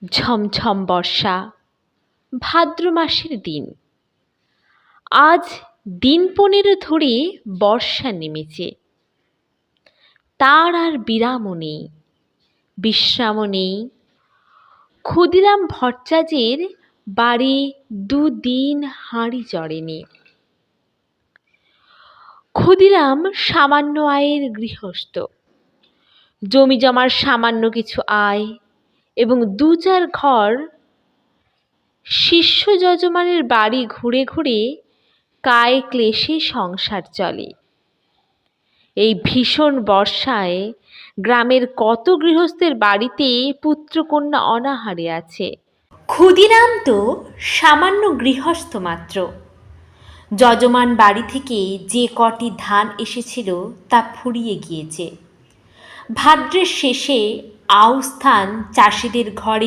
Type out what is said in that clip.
ঝমঝম বর্ষা, ভাদ্র মাসের দিন। আজ দিন 15 ধরে বর্ষা নেমেছে। তার আর বিরামও নেই, বিশ্রামও নেই। ক্ষুদিরাম ভট্টাচার্যের বাড়ি 2 দিন হাঁড়ি জ্বরেনি। ক্ষুদিরাম সামান্য আয়ের গৃহস্থ। জমি জমার সামান্য কিছু আয় এবং 2-4 ঘর শিষ্য যজমানের বাড়ি ঘুরে ঘুরে কায় ক্লেশে সংসার চলে। এই ভীষণ বর্ষায় গ্রামের কত গৃহস্থের বাড়িতে পুত্রকন্যা অনাহারে আছে। ক্ষুদিরাম তো সামান্য গৃহস্থ মাত্র। যজমান বাড়ি থেকে যে কটি ধান এসেছিল তা ফুরিয়ে গিয়েছে। ভাদ্রের শেষে আউশ ধান চাষিদের ঘরে